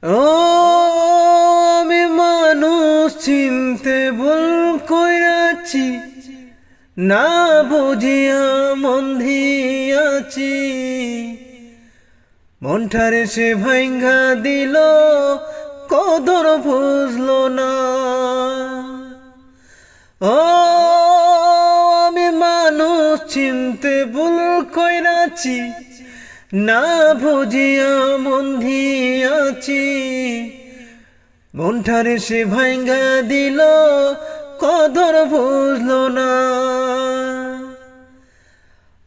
ও আমি মানুষ চিনতে ভুল কইরাছি, না বুঝিয়া মন ধিয়াছি। মনটারে সে ভাঙ্গা দিল, কদর বুঝলো না। ও আমি মানুষ চিনতে ভুল কইরাছি, না বুঝিয়া মন ধিয়াছি। মনটারে সে ভাঙ্গা দিল, কদর বুঝলো না।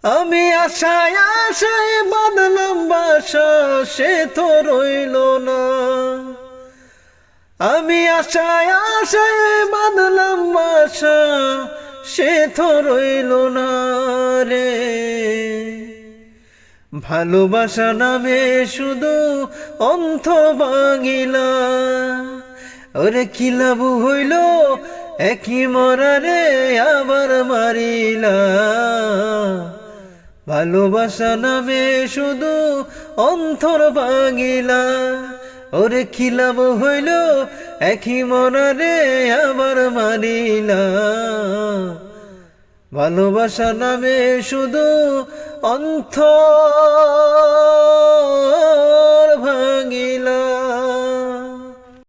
আমি আশায় আশায় বাঁধলাম বাসা, সে তো রইল না। আমি আশায় আশায় বাঁধলাম বাসা, সে তো রইল না রে। ভালোবাসা নামে শুধু অন্তর ভাঙিলা, ওরে কি লাভ হইল একই মরারে আবার মারিলা। ভালোবাসা নামে শুধু অন্তর ভাঙিলা, ওরে কি লাভ হইল একই মরারে আবার মারিলা। ভালোবাসা নামে শুধু অন্তর ভাঙিলা।